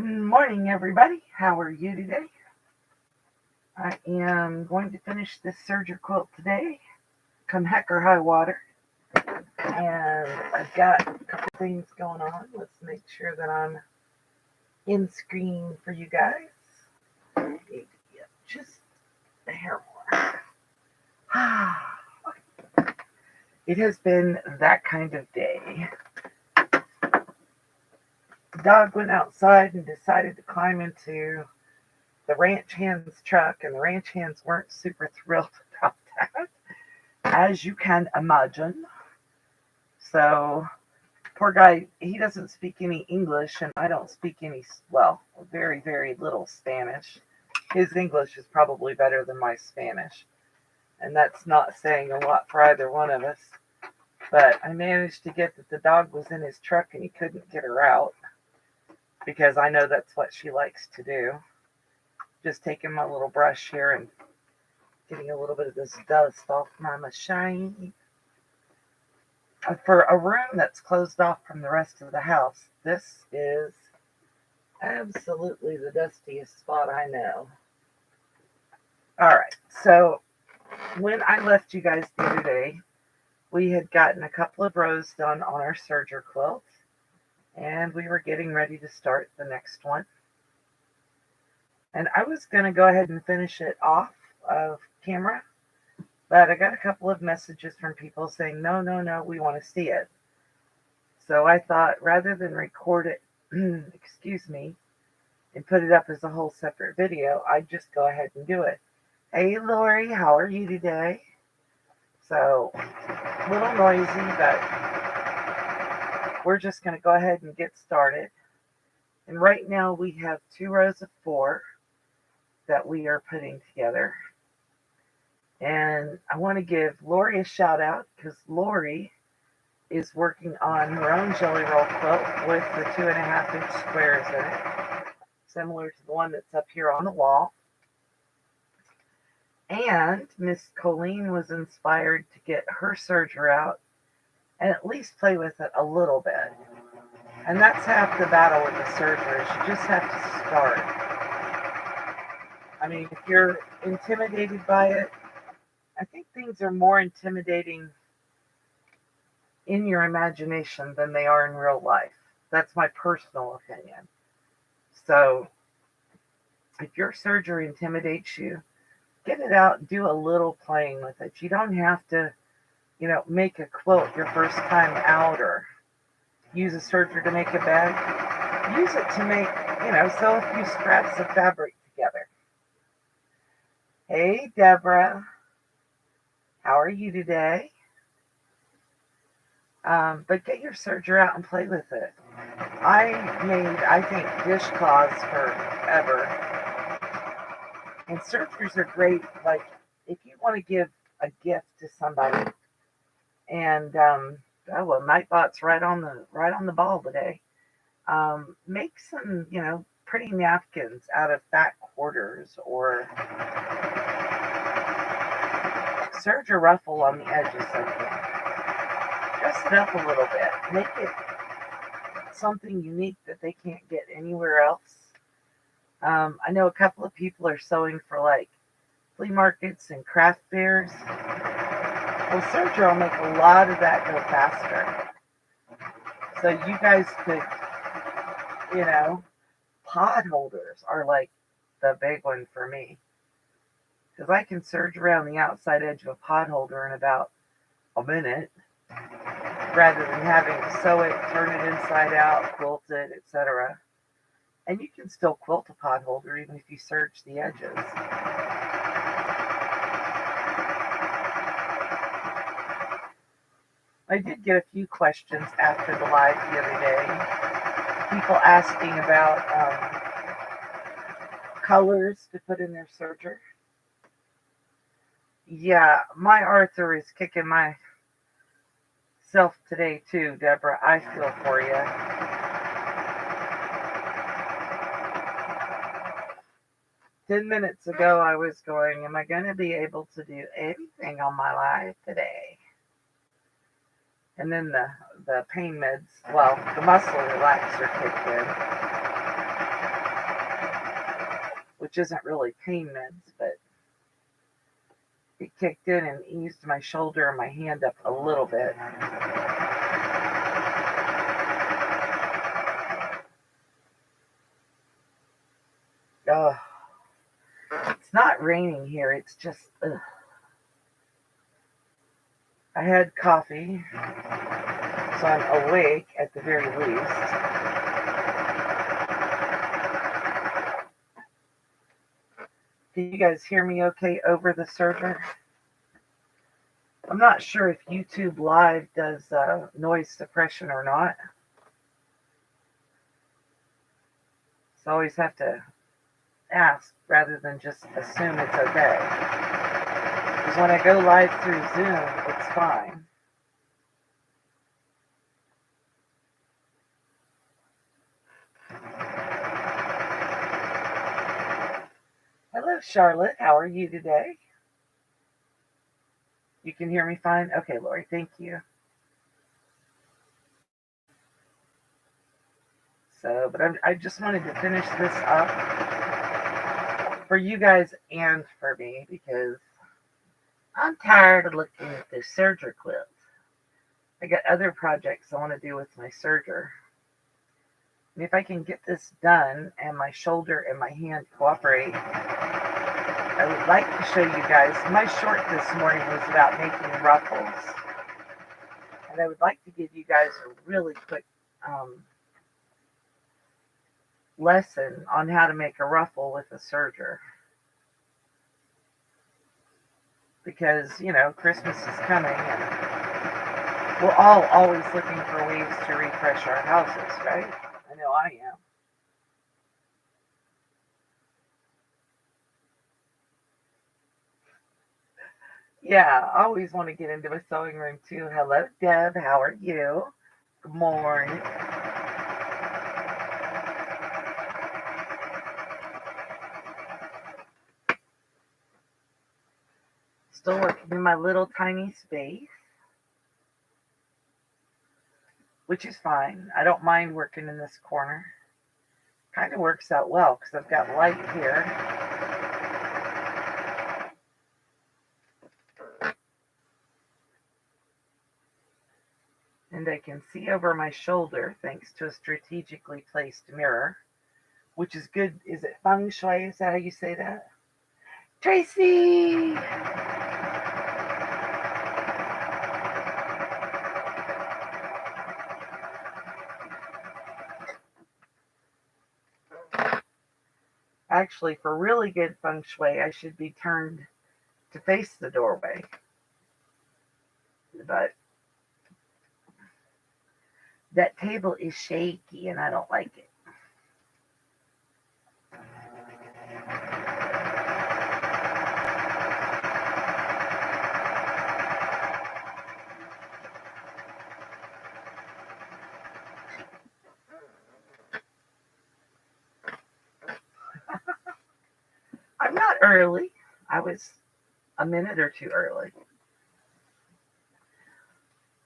Good morning, everybody. How are you today? I am going to finish this Serger quilt today, come heck or high water. And I've got a couple things going on. Let's make sure that I'm in screen for you guys. Just a hair more. It has been that kind of day. The dog went outside and decided to climb into the ranch hand's truck, and the ranch hands weren't super thrilled about that, as you can imagine. So, poor guy, he doesn't speak any English, and I don't speak any, well, very, very little Spanish. His English is probably better than my Spanish, and that's not saying a lot for either one of us. But I managed to get that the dog was in his truck and he couldn't get her out, because I know that's what she likes to do. Just taking my little brush here and getting a little bit of this dust off my machine. For a room that's closed off from the rest of the house, this is absolutely the dustiest spot I know. All right, so when I left you guys the other day, we had gotten a couple of rows done on our Serger quilt, and we were getting ready to start the next one. And I was going to go ahead and finish it off of camera, but I got a couple of messages from people saying, no, we want to see it. So I thought, rather than record it, excuse me, and put it up as a whole separate video, I'd just go ahead and do it. Hey, Lori, how are you today? So, a little noisy, but we're just going to go ahead and get started. And right now we have 2 rows of 4 that we are putting together. And I want to give Lori a shout out, because Lori is working on her own Jelly Roll Quilt with the 2.5-inch squares in it, similar to the one that's up here on the wall. And Miss Colleen was inspired to get her Serger out and at least play with it a little bit. And that's half the battle with the Serger, is you just have to start. I mean, if you're intimidated by it, I think things are more intimidating in your imagination than they are in real life. That's my personal opinion. So, if your Serger intimidates you, get it out and do a little playing with it. You don't have to, make a quilt your first time out, or use a Serger to make a bag. Use it to make, sew a few scraps of fabric together. Hey, Deborah. How are you today? But get your Serger out and play with it. I think, dishcloths forever. And Sergers are great, like, if you want to give a gift to somebody. And, Nightbot's right on the ball today. Make some, pretty napkins out of fat quarters, or serge a ruffle on the edges something. Dress it up a little bit. Make it something unique that they can't get anywhere else. I know a couple of people are sewing for like flea markets and craft fairs. Well, Serger will make a lot of that go faster. So you guys could, pod holders are like the big one for me. Because I can serge around the outside edge of a pod holder in about a minute, rather than having to sew it, turn it inside out, quilt it, etc. And you can still quilt a pod holder even if you serge the edges. I did get a few questions after the live the other day. People asking about colors to put in their Serger. Yeah, my Arthur is kicking myself today too, Deborah. I feel for you. Ten minutes ago, I was going, am I going to be able to do anything on my live today? And then the pain meds, well, the muscle relaxer kicked in. which isn't really pain meds, but it kicked in and eased my shoulder and my hand up a little bit. Oh, it's not raining here. It's just, ugh. I had coffee, so I'm awake at the very least. Can you guys hear me okay over the Serger? I'm not sure if YouTube Live does noise suppression or not. So I always have to ask rather than just assume it's okay. Because when I go live through Zoom, it's fine. Hello, Charlotte. How are you today? You can hear me fine? Okay, Lori, thank you. So, but I just wanted to finish this up for you guys and for me because I'm tired of looking at this Serger quilt. I got other projects I want to do with my Serger. And if I can get this done and my shoulder and my hand cooperate, I would like to show you guys. My short this morning was about making ruffles. And I would like to give you guys a really quick lesson on how to make a ruffle with a serger. Because, you know, Christmas is coming and we're all always looking for ways to refresh our houses, right? I know I am. Yeah, I always want to get into a sewing room too. Hello, Deb. How are you? Good morning. Still working in my little tiny space, which is fine. I don't mind working in this corner. Kind of works out well because I've got light here. And I can see over my shoulder thanks to a strategically placed mirror, which is good. Is it feng shui? Is that how you say that? Tracy! Actually, for really good feng shui, I should be turned to face the doorway. But that table is shaky and I don't like it. I'm not early. I was a minute or two early.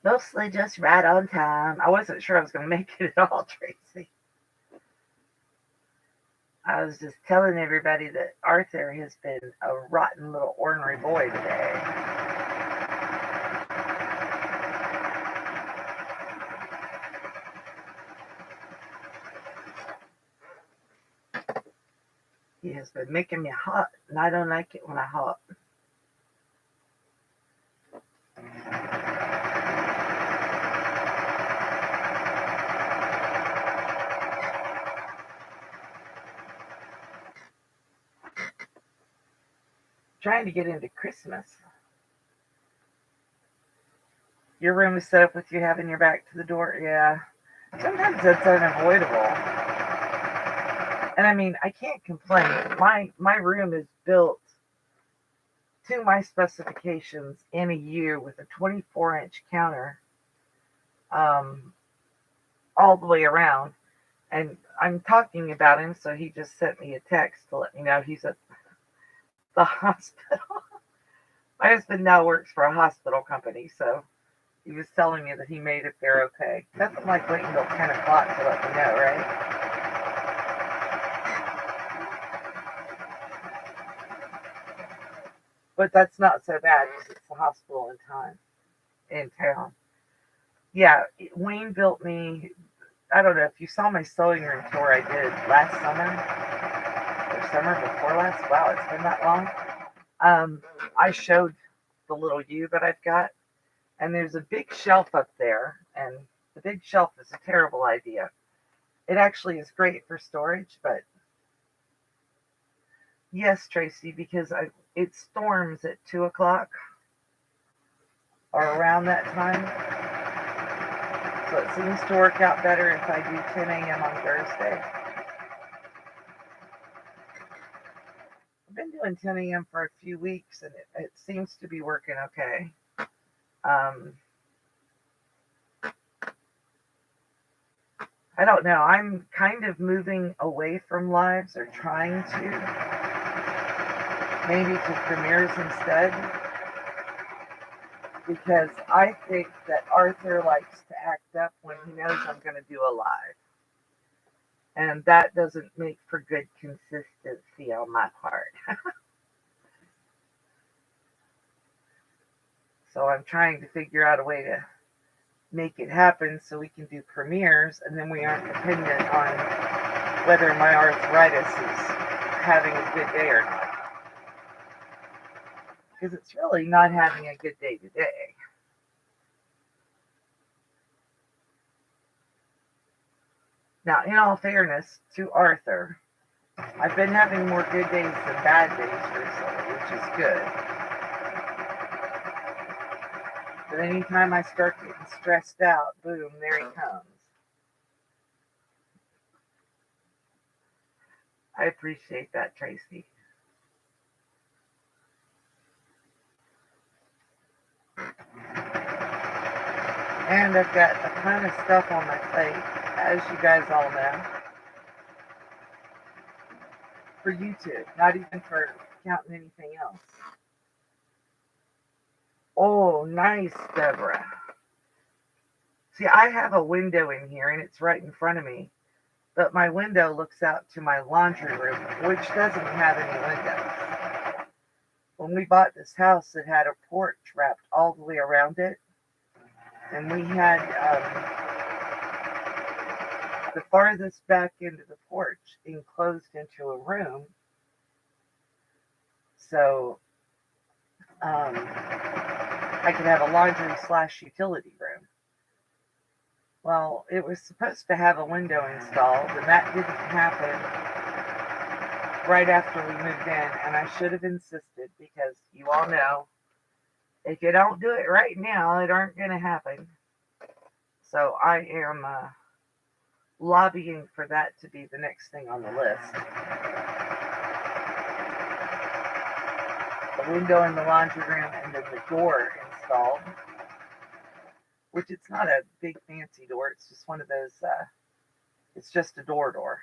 Mostly just right on time. I wasn't sure I was going to make it at all, Tracy. I was just telling everybody that Arthur has been a rotten little ornery boy today. He has been making me hot, and I don't like it when I'm hot. Trying to get into Christmas. Your room is set up with you having your back to the door. Yeah. Sometimes that's unavoidable. And I mean, I can't complain. My room is built to my specifications in a year with a 24-inch counter all the way around. And I'm talking about him, so he just sent me a text to let me know he's at the hospital. My husband now works for a hospital company, so he was telling me that he made it there okay. Nothing like waiting until 10 o'clock to let me know, right? But that's not so bad because it's the hospital in town. Yeah, Wayne built me. I don't know if you saw my sewing room tour I did last summer or summer before last. Wow, it's been that long. I showed the little U that I've got, and there's a big shelf up there, and the big shelf is a terrible idea. It actually is great for storage, but yes, Tracy, because it storms at 2 o'clock or around that time. So it seems to work out better if I do 10 a.m. on Thursday. I've been doing 10 a.m. for a few weeks, and it seems to be working okay. I don't know. I'm kind of moving away from lives, or trying to, maybe to premieres instead, because I think that Arthur likes to act up when he knows I'm going to do a live. And that doesn't make for good consistency on my part. So I'm trying to figure out a way to make it happen so we can do premieres, and then we aren't dependent on whether my arthritis is having a good day or not. Because it's really not having a good day today. Now, in all fairness to Arthur, I've been having more good days than bad days recently, which is good. But anytime I start getting stressed out, boom, there he comes. I appreciate that, Tracy. And I've got a ton of stuff on my plate, as you guys all know, for YouTube, not even for counting anything else. Oh, nice, Deborah. See, I have a window in here, and it's right in front of me. But my window looks out to my laundry room, which doesn't have any windows. When we bought this house, it had a porch wrapped all the way around it. And we had the farthest back end of the porch enclosed into a room. So I could have a laundry/utility room. Well, it was supposed to have a window installed, and that didn't happen right after we moved in, and I should have insisted, because you all know, if you don't do it right now, it aren't going to happen. So I am lobbying for that to be the next thing on the list. The window in the laundry room, and then the door installed, which it's not a big fancy door. It's just one of those, it's just a door.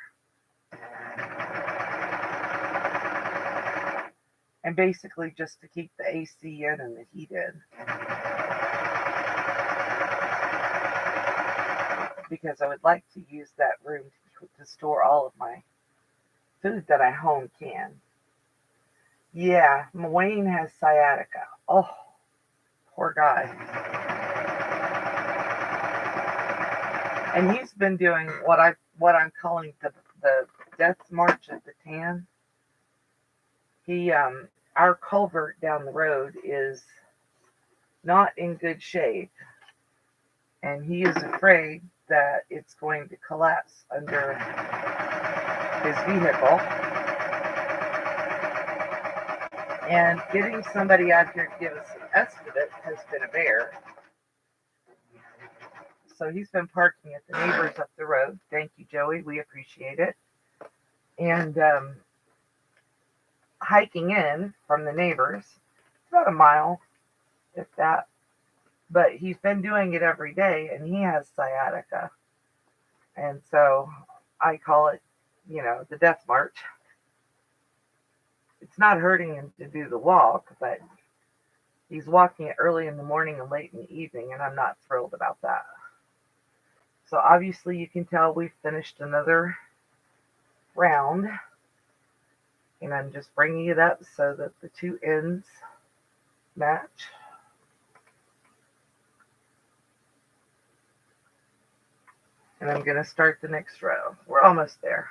And basically just to keep the AC in and the heat in. Because I would like to use that room to store all of my food that I home can. Yeah, Wayne has sciatica. Oh, poor guy. And he's been doing what I'm calling the death march of the tan. Our culvert down the road is not in good shape, and he is afraid that it's going to collapse under his vehicle. And getting somebody out here to give us an estimate has been a bear. So he's been parking at the neighbors up the road. Thank you, Joey. We appreciate it. And hiking in from the neighbors. It's about a mile, if that. But he's been doing it every day, and he has sciatica. And so I call it, the death march. It's not hurting him to do the walk, but he's walking it early in the morning and late in the evening, and I'm not thrilled about that. So obviously you can tell we've finished another round, and I'm just bringing it up so that the two ends match. And I'm going to start the next row. We're almost there.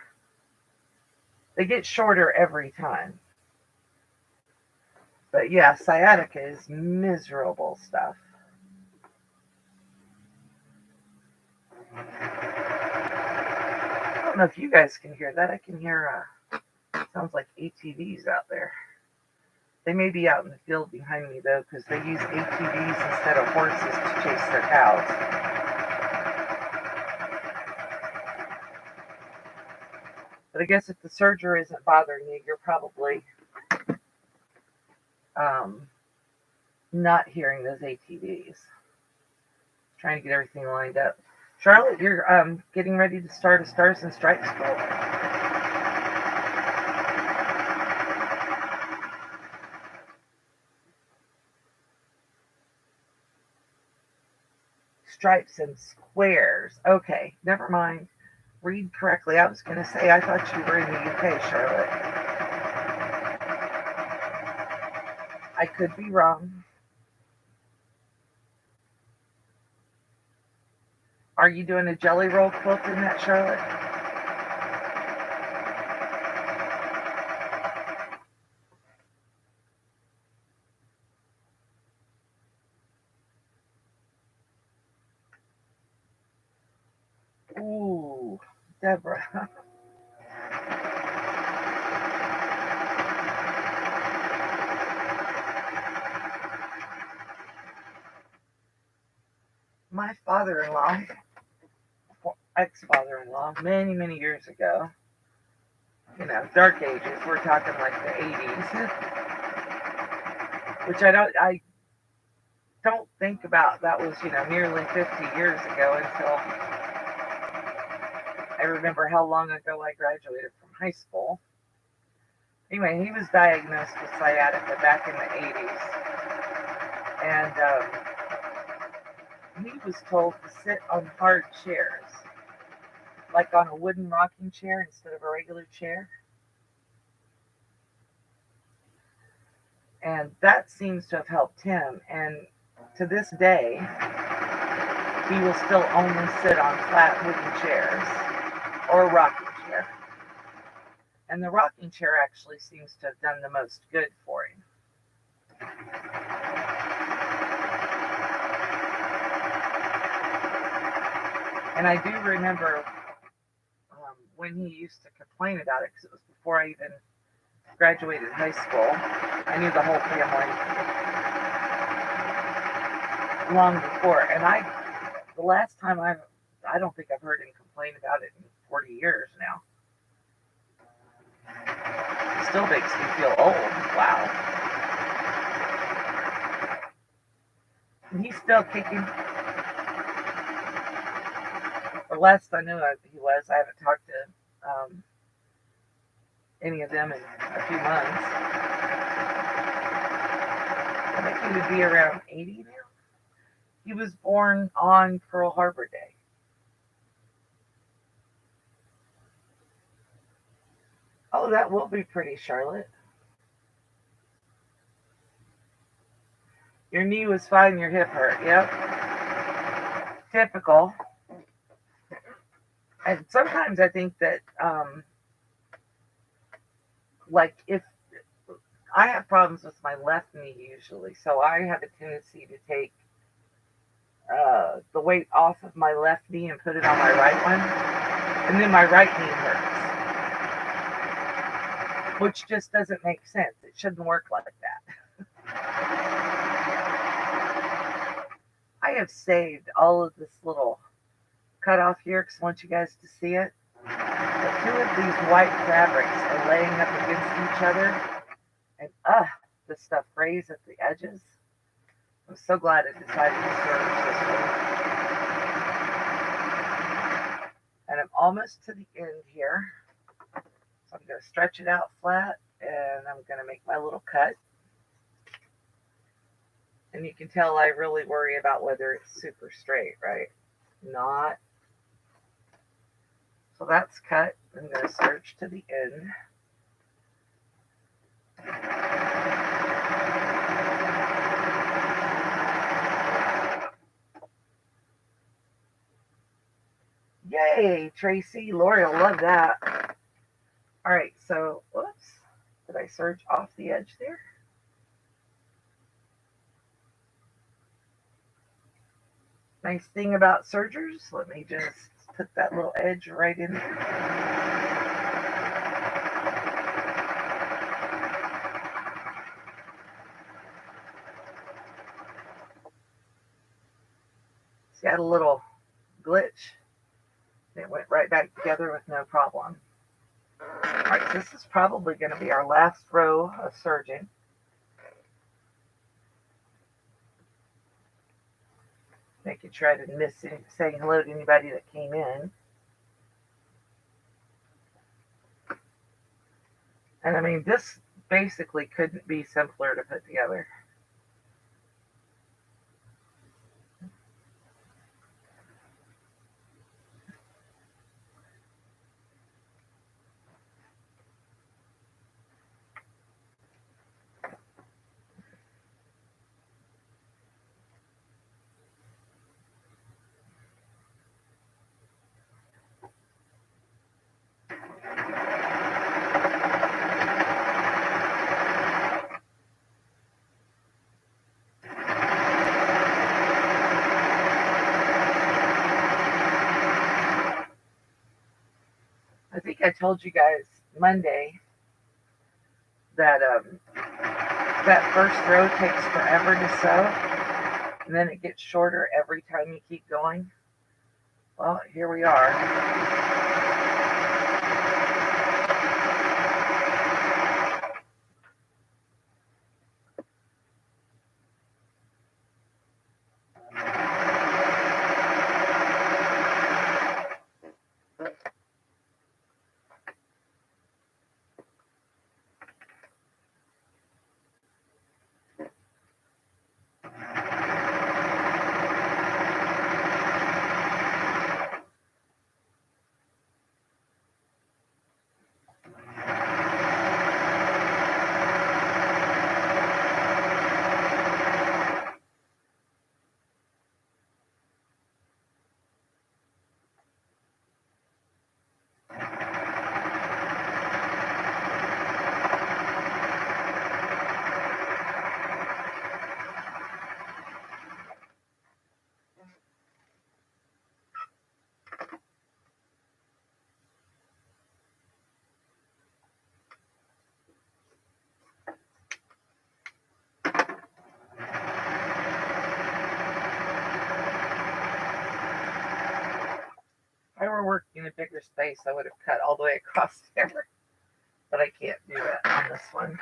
They get shorter every time. But yeah, sciatica is miserable stuff. I don't know if you guys can hear that. I can hear, sounds like ATVs out there. They may be out in the field behind me, though, because they use ATVs instead of horses to chase their cows. But I guess if the serger isn't bothering you, you're probably not hearing those ATVs. Trying to get everything lined up. Charlotte, you're getting ready to start a Stars and Stripes quilt. Stripes and squares. Okay, never mind. Read correctly. I was going to say, I thought you were in the UK, Charlotte. I could be wrong. Are you doing a Jelly Roll Quilt in that, Charlotte? Ooh, Deborah. My father-in-law, ex-father-in-law, many, many years ago, dark ages, we're talking like the 80s, which I don't think about. That was, nearly 50 years ago until I remember how long ago I graduated from high school. Anyway, he was diagnosed with sciatica back in the 80s. And he was told to sit on hard chairs, like on a wooden rocking chair instead of a regular chair. And that seems to have helped him. And to this day, he will still only sit on flat wooden chairs or a rocking chair. And the rocking chair actually seems to have done the most good for him. And I do remember when he used to complain about it, because it was before I even graduated high school. I knew the whole family long before. And the last time I don't think I've heard him complain about it in 40 years now. It still makes me feel old. Wow. And he's still kicking. The last I knew he was, I haven't talked to any of them in a few months. I think he would be around 80 now. He was born on Pearl Harbor Day. Oh, that will be pretty, Charlotte. Your knee was fine, your hip hurt. Yep. Typical. And sometimes I think that, like, if I have problems with my left knee usually, so I have a tendency to take the weight off of my left knee and put it on my right one, and then my right knee hurts, which just doesn't make sense. It shouldn't work like that. I have saved all of this little cut off here because I want you guys to see it. But two of these white fabrics are laying up against each other, and the stuff rays at the edges. I'm so glad I decided to serge this one. And I'm almost to the end here. So I'm going to stretch it out flat, and I'm going to make my little cut. And you can tell I really worry about whether it's super straight, right? Not. So that's cut. I'm going to serge to the end. Yay, Tracy. Lori will love that. All right, so, whoops. Did I serge off the edge there? Nice thing about sergers, let me just put that little edge right in there. It's got a little glitch. It went right back together with no problem. Alright, so this is probably going to be our last row of serging. Making sure I didn't miss saying hello to anybody that came in. And I mean, this basically couldn't be simpler to put together. I think I told you guys Monday that that first row takes forever to sew, and then it gets shorter every time you keep going. Well, here we are. If I were working in a bigger space, I would have cut all the way across there, but I can't do it on this one.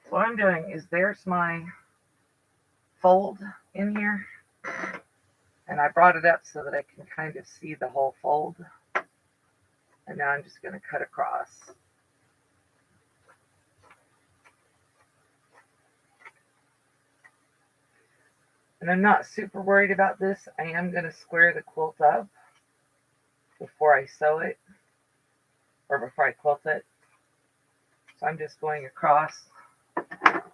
So what I'm doing is there's my fold in here, and I brought it up so that I can kind of see the whole fold, and now I'm just going to cut across. And I'm not super worried about this. I am going to square the quilt up before I sew it, or before I quilt it. So I'm just going across.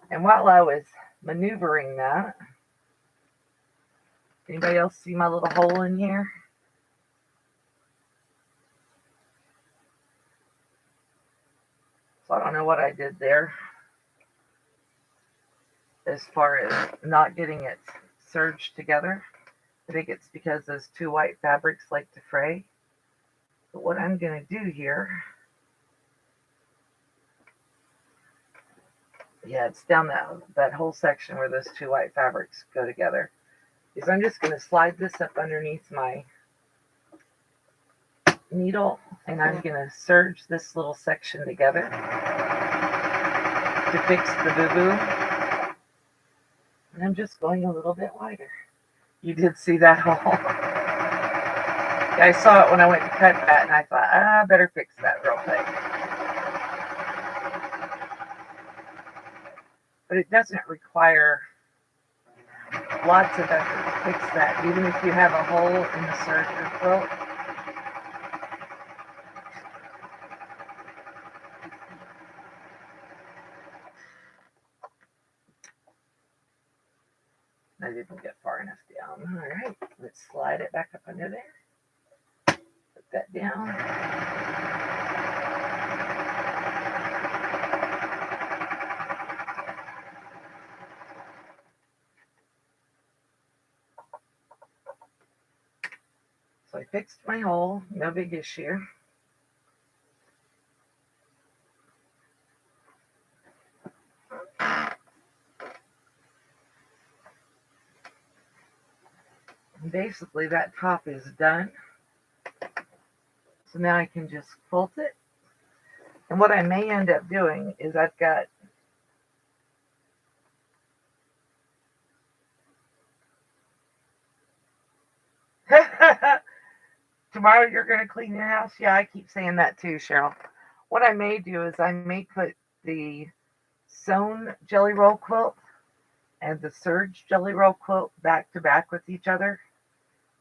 And while I was maneuvering that, anybody else see my little hole in here? So I don't know what I did there as far as not getting it serged together. I think it's because those two white fabrics like to fray. But what I'm going to do here, yeah, it's down that whole section where those two white fabrics go together, is I'm just going to slide this up underneath my needle, and I'm going to serge this little section together to fix the boo-boo. And I'm just going a little bit wider. You did see that hole. Yeah, I saw it when I went to cut that, and I thought, I better fix that real quick. But it doesn't require lots of effort to fix that, even if you have a hole in the Serger quilt. I didn't get far enough down. All right, let's slide it back up under there. Put that down. So I fixed my hole, no big issue. And basically that top is done. So now I can just quilt it. And what I may end up doing is I've got tomorrow you're going to clean your house? Yeah, I keep saying that too, Cheryl. What I may do is I may put the sewn Jelly Roll Quilt and the serge Jelly Roll Quilt back to back with each other.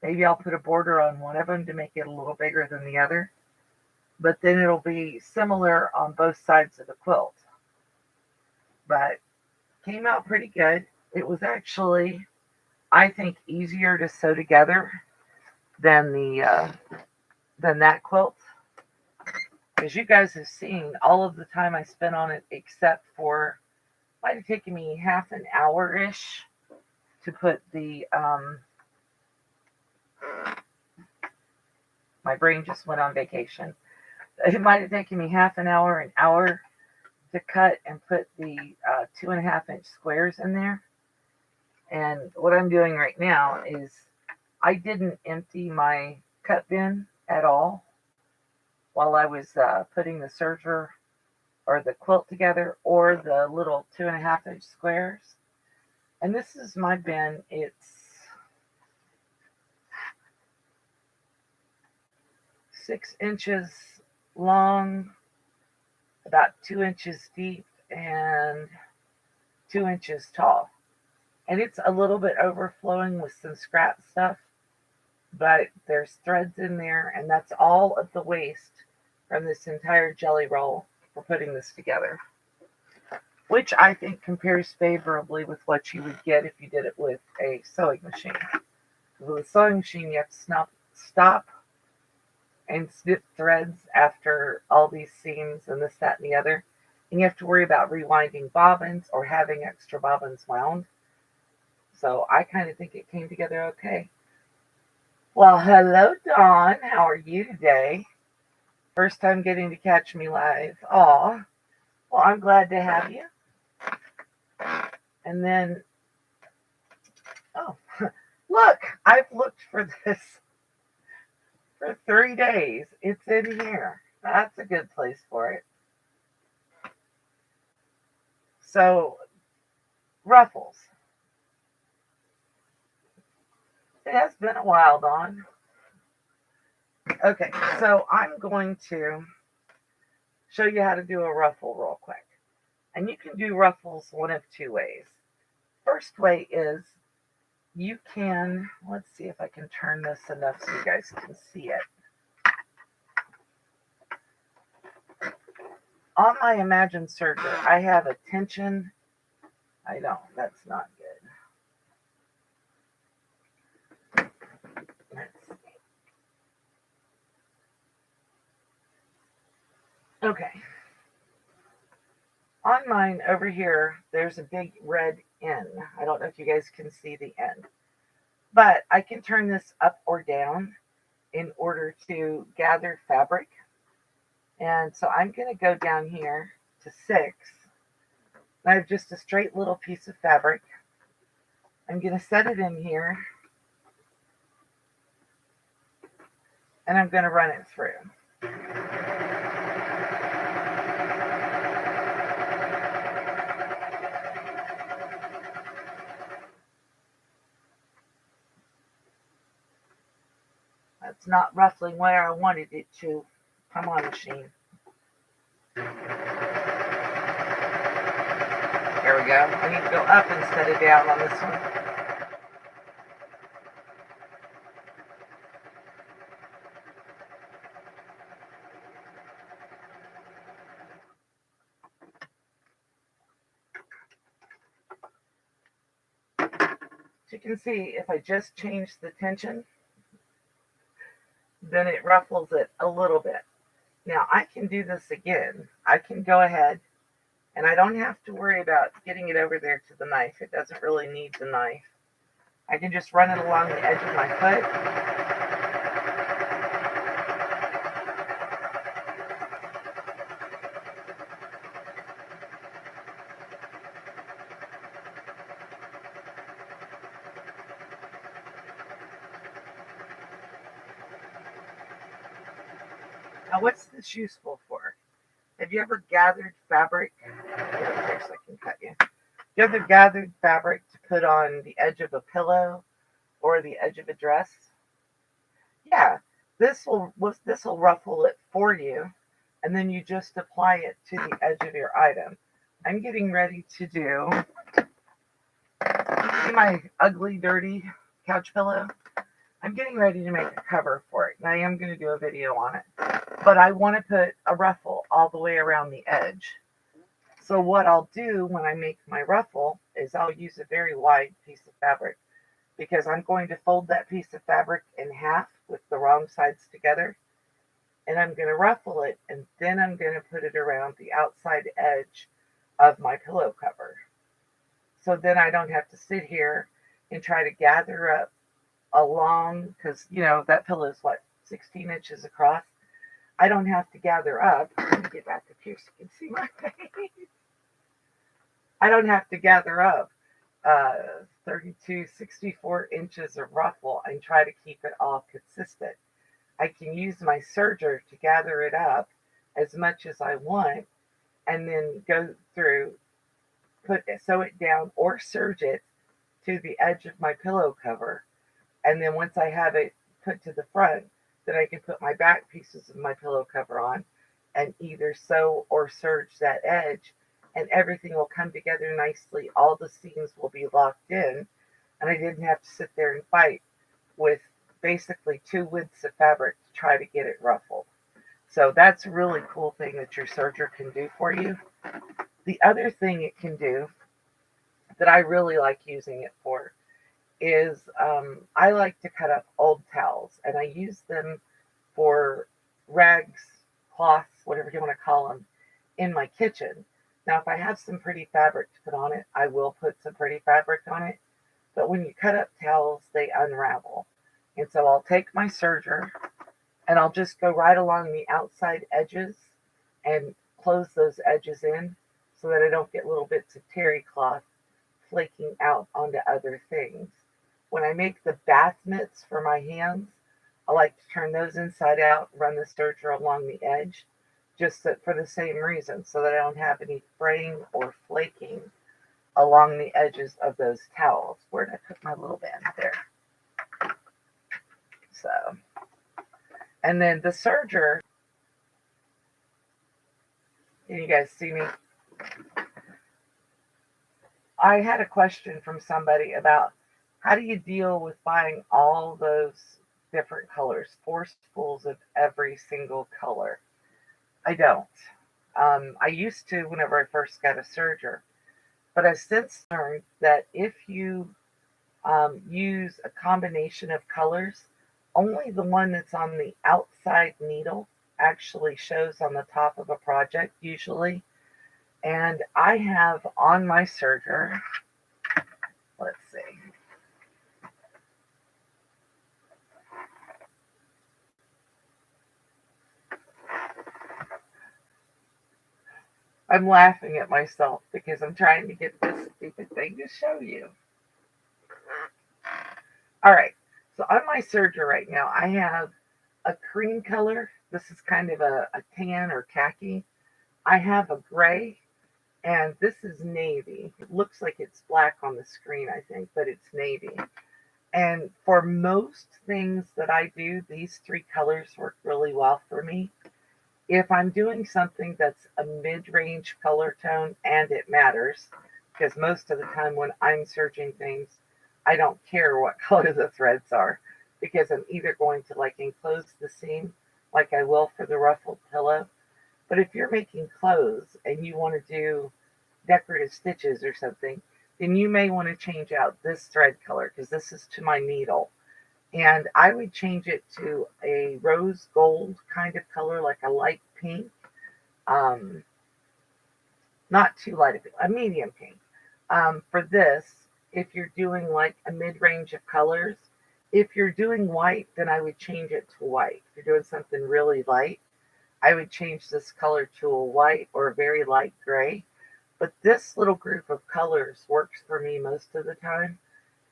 Maybe I'll put a border on one of them to make it a little bigger than the other. But then it'll be similar on both sides of the quilt. But came out pretty good. It was actually, I think, easier to sew together than that quilt. As you guys have seen, all of the time I spent on it, except for, might have taken me half an hour-ish to put the, my brain just went on vacation. It might have taken me half an hour to cut and put the 2.5-inch squares in there. And what I'm doing right now is I didn't empty my cut bin at all while I was putting the serger or the quilt together or the little 2.5-inch squares. And this is my bin. It's 6 inches long, about 2 inches deep, and 2 inches tall. And it's a little bit overflowing with some scrap stuff, but there's threads in there, and that's all of the waste from this entire jelly roll for putting this together, which I think compares favorably with what you would get if you did it with a sewing machine. With a sewing machine, you have to stop and snip threads after all these seams and this, that, and the other. And you have to worry about rewinding bobbins or having extra bobbins wound. So I kind of think it came together okay. Well, hello, Dawn. How are you today? First time getting to catch me live. Aw. Well, I'm glad to have you. And then, oh, look, I've looked for this for 3 days. It's in here. That's a good place for it. So, ruffles. It has been a while, Dawn. Okay, so I'm going to show you how to do a ruffle real quick. And you can do ruffles one of two ways. First way is you can, let's see if I can turn this enough so you guys can see it. On my Imagine Serger, I have a tension. I don't, that's not good. Let's see. Okay. On mine over here, there's a big red N. I don't know if you guys can see the N. But I can turn this up or down in order to gather fabric. And so I'm going to go down here to 6. I have just a straight little piece of fabric. I'm going to set it in here. And I'm going to run it through. That's not ruffling where I wanted it to. Come on, machine. There we go. I need to go up instead of down on this one. you can see, if I just change the tension, then it ruffles it a little bit. Now I can do this again. I can go ahead, and I don't have to worry about getting it over there to the knife. It doesn't really need the knife. I can just run it along the edge of my foot. Now, what's this useful for? Have you ever gathered fabric? Here, so I can cut you. Have you ever gathered fabric to put on the edge of a pillow or the edge of a dress? Yeah, this will ruffle it for you, and then you just apply it to the edge of your item. I'm getting ready to do. See my ugly, dirty couch pillow? I'm getting ready to make a cover for it, and I am going to do a video on it. But I want to put a ruffle all the way around the edge. So what I'll do when I make my ruffle is I'll use a very wide piece of fabric, because I'm going to fold that piece of fabric in half with the wrong sides together, and I'm going to ruffle it, and then I'm going to put it around the outside edge of my pillow cover. So then I don't have to sit here and try to gather up along, because that pillow is what, 16 inches across. I don't have to gather up. Let me get back up here so you can see my face. I don't have to gather up 32, 64 inches of ruffle and try to keep it all consistent. I can use my serger to gather it up as much as I want, and then go through, sew it down or serge it to the edge of my pillow cover. And then once I have it put to the front, then I can put my back pieces of my pillow cover on and either sew or serge that edge, and everything will come together nicely. All the seams will be locked in, and I didn't have to sit there and fight with basically two widths of fabric to try to get it ruffled. So that's a really cool thing that your serger can do for you. The other thing it can do that I really like using it for is I like to cut up old towels, and I use them for rags, cloths, whatever you want to call them, in my kitchen. Now, if I have some pretty fabric to put on it, I will put some pretty fabric on it. But when you cut up towels, they unravel. And so I'll take my serger and I'll just go right along the outside edges and close those edges in so that I don't get little bits of terry cloth flaking out onto other things. When I make the bath mitts for my hands, I like to turn those inside out, run the serger along the edge, just for the same reason, so that I don't have any fraying or flaking along the edges of those towels. Where did I put my little band there? So, and then the serger, can you guys see me? I had a question from somebody about how do you deal with buying all those different colors, 4 spools of every single color? I don't. I used to whenever I first got a serger, but I've since learned that if you use a combination of colors, only the one that's on the outside needle actually shows on the top of a project usually. And I have on my serger, let's see. I'm laughing at myself because I'm trying to get this stupid thing to show you. All right, so on my serger right now, I have a cream color. This is kind of a tan or khaki. I have a gray, and this is navy. It looks like it's black on the screen, I think, but it's navy. And for most things that I do, these 3 colors work really well for me. If I'm doing something that's a mid-range color tone, and it matters, because most of the time when I'm serging things, I don't care what color the threads are, because I'm either going to enclose the seam like I will for the ruffled pillow. But if you're making clothes and you want to do decorative stitches or something, then you may want to change out this thread color because this is to my needle. And I would change it to a rose gold kind of color, like a light pink. Um, Not too light, a medium pink. For this, if you're doing like a mid-range of colors, if you're doing white, then I would change it to white. If you're doing something really light, I would change this color to a white or a very light gray. But this little group of colors works for me most of the time.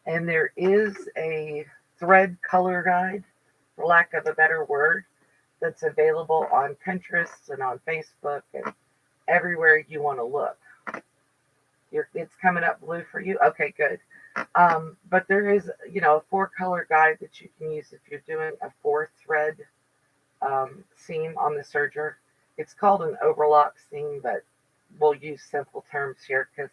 And there is a thread color guide, for lack of a better word, that's available on Pinterest and on Facebook and everywhere you want to look. It's coming up blue for you? Okay, good. But there is, a 4-color guide that you can use if you're doing a 4-thread seam on the serger. It's called an overlock seam, but we'll use simple terms here because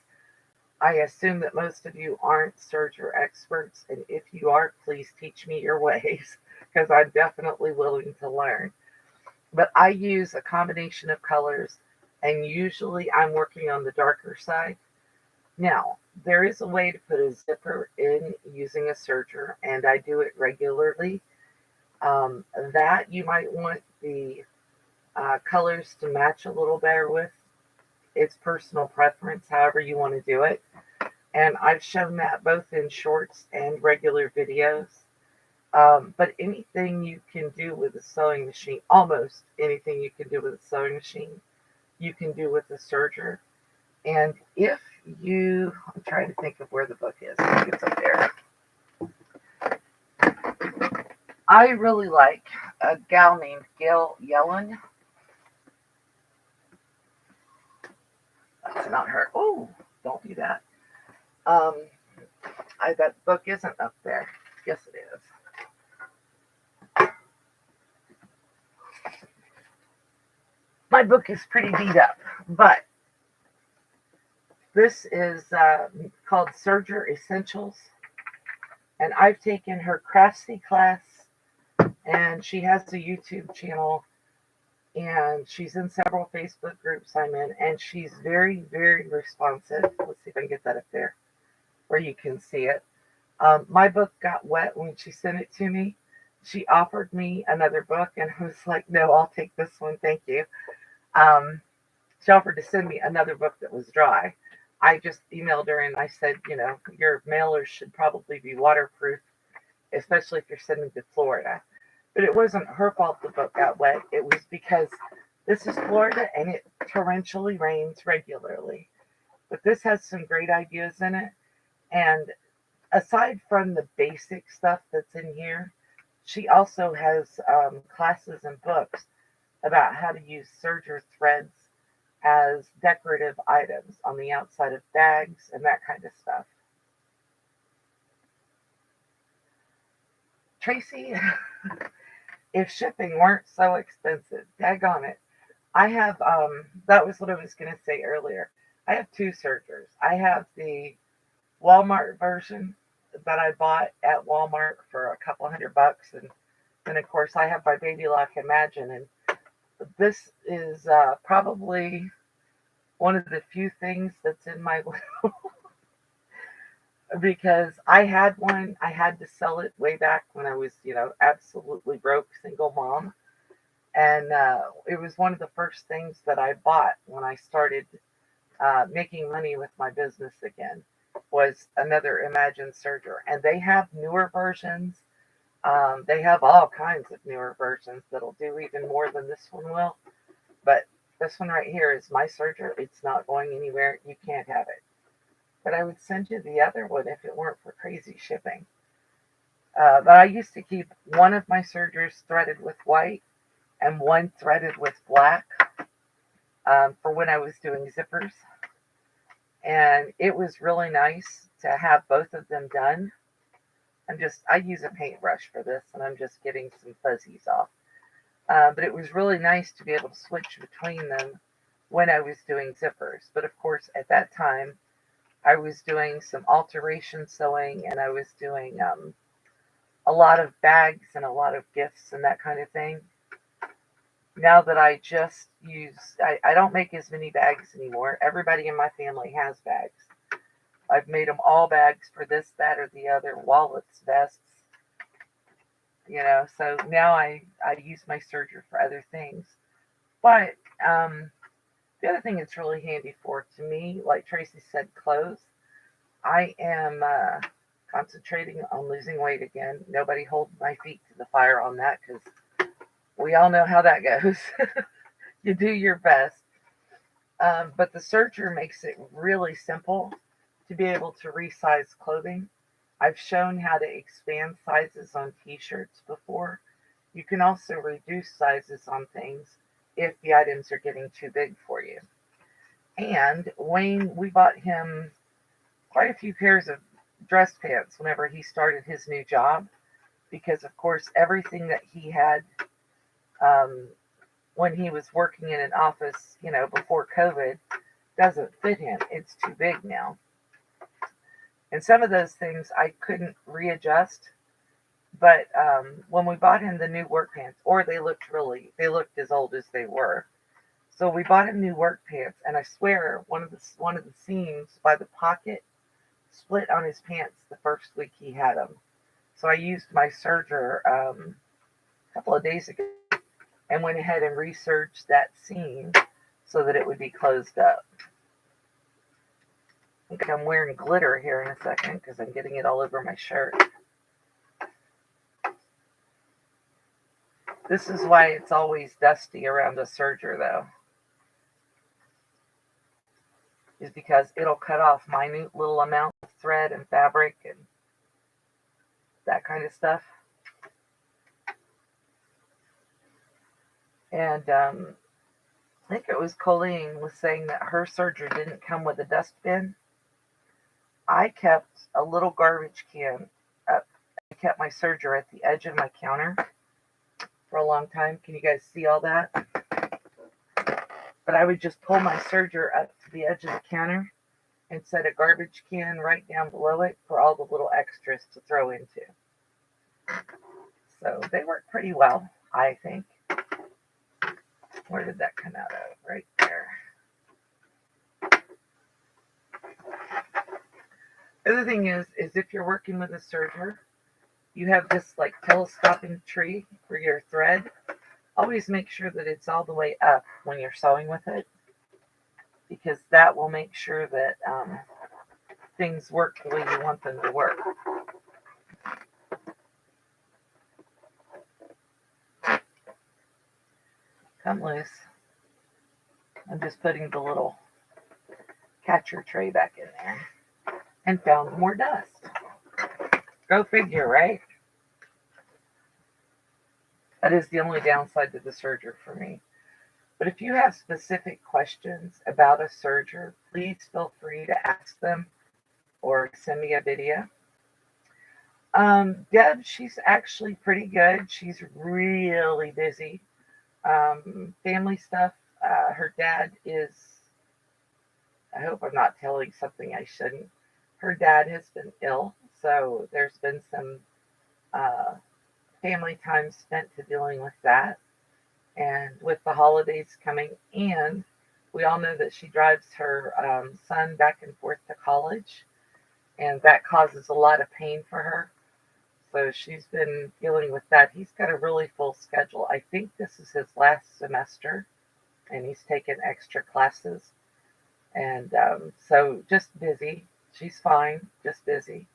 I assume that most of you aren't serger experts, and if you are, please teach me your ways because I'm definitely willing to learn. But I use a combination of colors, and usually I'm working on the darker side. Now, there is a way to put a zipper in using a serger, and I do it regularly. That you might want the colors to match a little better with. It's personal preference, however you want to do it. And I've shown that both in shorts and regular videos. But anything you can do with a sewing machine, almost anything you can do with a sewing machine, you can do with a serger. And if I'm trying to think of where the book is. I think it's up there. I really like a gal named Gail Yellen. That's not her. Oh, don't do that. That book isn't up there. Yes, it is. My book is pretty beat up, but this is called Serger Essentials, and I've taken her Craftsy class, and she has a YouTube channel, and she's in several Facebook groups I'm in, and she's very, very responsive. Let's see if I can get that up there where you can see it. My book got wet when she sent it to me. She offered me another book, and I was like, no, I'll take this one, thank you. She offered to send me another book that was dry. I just emailed her and I said, your mailers should probably be waterproof, especially if you're sending to Florida. But it wasn't her fault the book got wet. It was because this is Florida and it torrentially rains regularly. But this has some great ideas in it. And aside from the basic stuff that's in here, she also has classes and books about how to use serger threads as decorative items on the outside of bags and that kind of stuff. Tracy, if shipping weren't so expensive, daggone it. I have, that was what I was going to say earlier. I have 2 sergers. I have the Walmart version that I bought at Walmart for a couple $100. And then, of course, I have my Baby Lock Imagine. And this is probably one of the few things that's in my will. Because I had one, I had to sell it way back when I was, absolutely broke single mom. And it was one of the first things that I bought when I started making money with my business again, was another Imagine Serger. And they have newer versions. They have all kinds of newer versions that'll do even more than this one will. But this one right here is my serger. It's not going anywhere. You can't have it. But I would send you the other one if it weren't for crazy shipping. But I used to keep one of my sergers threaded with white and one threaded with black for when I was doing zippers. And it was really nice to have both of them done. I use a paintbrush for this, and I'm just getting some fuzzies off. But it was really nice to be able to switch between them when I was doing zippers. But of course, at that time, I was doing some alteration sewing, and I was doing a lot of bags and a lot of gifts and that kind of thing. Now that I just use, I don't make as many bags anymore. Everybody in my family has bags. I've made them all bags for this, that, or the other, wallets, vests, so now I use my serger for other things. But the other thing it's really handy for, to me, like Tracy said, clothes. I am concentrating on losing weight again. Nobody hold my feet to the fire on that, because we all know how that goes. You do your best. But the serger makes it really simple to be able to resize clothing. I've shown how to expand sizes on t-shirts before. You can also reduce sizes on things if the items are getting too big for you. And Wayne, we bought him quite a few pairs of dress pants whenever he started his new job, because of course everything that he had um, when he was working in an office, before COVID, doesn't fit him. It's too big now. And some of those things I couldn't readjust. But when we bought him the new work pants, or they looked as old as they were. So we bought him new work pants, and I swear one of the seams by the pocket split on his pants the first week he had them. So I used my serger a couple of days ago and went ahead and reserged that seam so that it would be closed up. I think I'm wearing glitter here in a second because I'm getting it all over my shirt. This is why it's always dusty around a serger, though, is because it'll cut off minute little amounts of thread and fabric and that kind of stuff. And I think it was Colleen was saying that her serger didn't come with a dustbin. I kept a little garbage can up. I kept my serger at the edge of my counter for a long time. Can you guys see all that? But I would just pull my serger up to the edge of the counter and set a garbage can right down below it for all the little extras to throw into. So they work pretty well, I think. Where did that come out of? Right there. The other thing is if you're working with a serger, you have this like telescoping tree for your thread. Always make sure that it's all the way up when you're sewing with it, because that will make sure that things work the way you want them to work. Come loose. I'm just putting the little catcher tray back in there and found more dust. Go figure, right? That is the only downside to the serger for me. But if you have specific questions about a serger, please feel free to ask them or send me a video. Deb, she's actually pretty good. She's really busy. Family stuff. Her dad is, I hope I'm not telling something I shouldn't. Her dad has been ill, so there's been some family time spent to dealing with that. And with the holidays coming, and we all know that she drives her son back and forth to college, and that causes a lot of pain for her. So she's been dealing with that. He's got a really full schedule. I think this is his last semester, and he's taken extra classes. And so just busy. She's fine, just busy.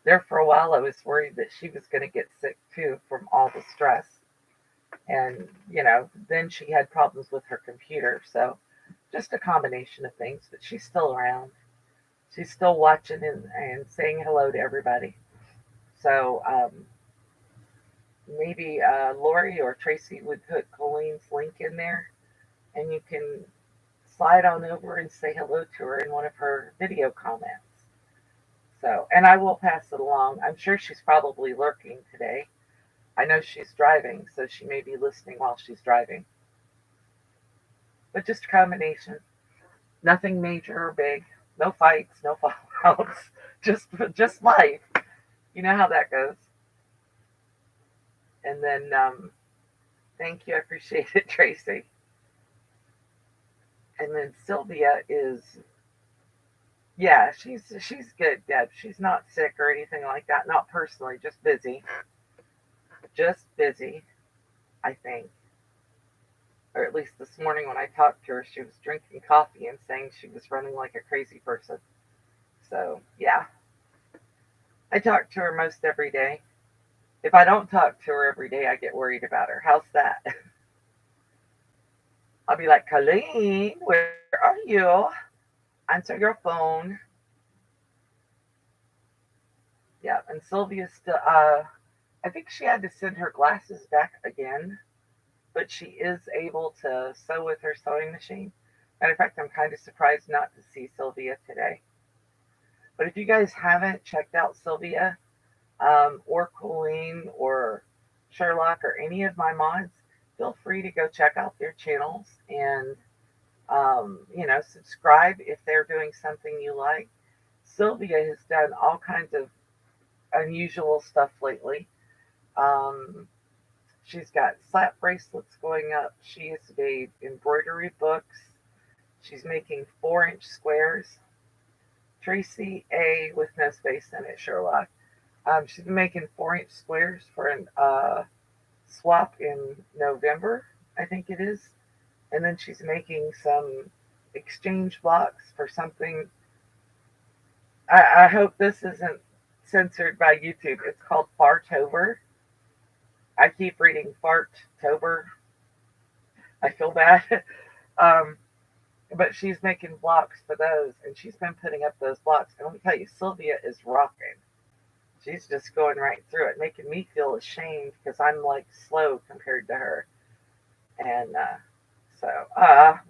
There for a while, I was worried that she was going to get sick too from all the stress. And, then she had problems with her computer. So just a combination of things, but she's still around. She's still watching and saying hello to everybody. So maybe Lori or Tracy would put Colleen's link in there, and you can slide on over and say hello to her in one of her video comments. So, and I will pass it along. I'm sure she's probably lurking today. I know she's driving, so she may be listening while she's driving. But just a combination. Nothing major or big. No fights, no fallouts. Just life. You know how that goes. And then, thank you. I appreciate it, Tracy. And then Sylvia is Yeah, she's good, Deb. She's not sick or anything like that. Not personally, just busy. Just busy, I think. Or at least this morning when I talked to her, she was drinking coffee and saying she was running like a crazy person. So, yeah, I talk to her most every day. If I don't talk to her every day, I get worried about her. How's that? I'll be like, Colleen, where are you? Answer your phone. Yeah, and Sylvia's still, I think she had to send her glasses back again, but she is able to sew with her sewing machine. Matter of fact, I'm kind of surprised not to see Sylvia today. But if you guys haven't checked out Sylvia, or Colleen or Sherlock or any of my mods, feel free to go check out their channels and subscribe if they're doing something you like. Sylvia has done all kinds of unusual stuff lately. Um, she's got slap bracelets going up. She has made embroidery books. She's making 4-inch squares. Tracy A with no space in it, Sherlock. She's been making 4-inch squares for an swap in November, I think it is. And then she's making some exchange blocks for something. I hope this isn't censored by YouTube. It's called Fartober. I keep reading Fartober. I feel bad. um, but she's making blocks for those, and she's been putting up those blocks. And let me tell you, Sylvia is rocking. She's just going right through it, making me feel ashamed because I'm like slow compared to her. And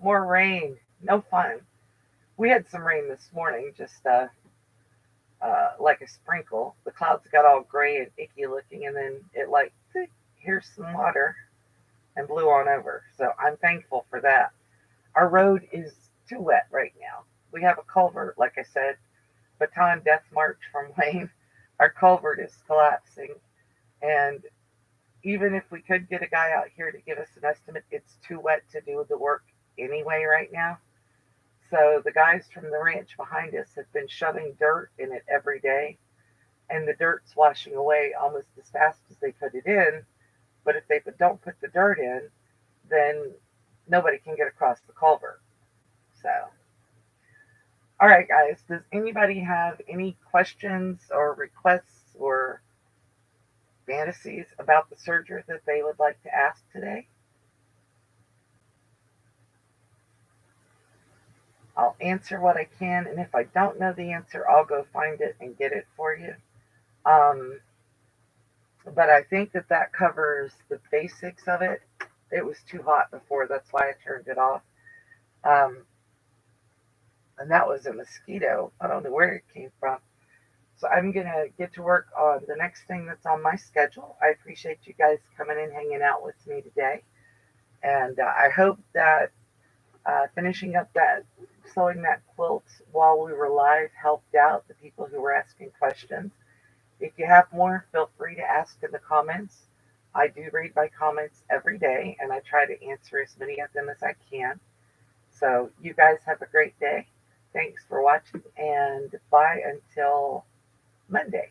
more rain, no fun. We had some rain this morning, just like a sprinkle. The clouds got all gray and icky looking, and then it like, here's some water and blew on over. So I'm thankful for that. Our road is too wet right now. We have a culvert, like I said, Baton Death March from Wayne. Our culvert is collapsing, and even if we could get a guy out here to give us an estimate, it's too wet to do the work anyway right now. So the guys from the ranch behind us have been shoving dirt in it every day, and the dirt's washing away almost as fast as they put it in. But if they don't put the dirt in, then nobody can get across the culvert. So, all right, guys, does anybody have any questions or requests or fantasies about the serger that they would like to ask today? I'll answer what I can, and if I don't know the answer, I'll go find it and get it for you. Um, but I think that covers the basics of it. It was too hot before, that's why I turned it off. Um, and that was a mosquito. I don't know where it came from. So I'm going to get to work on the next thing that's on my schedule. I appreciate you guys coming in, hanging out with me today. And I hope that finishing up that, sewing that quilt while we were live helped out the people who were asking questions. If you have more, feel free to ask in the comments. I do read my comments every day, and I try to answer as many of them as I can. So you guys have a great day. Thanks for watching, and bye until Monday.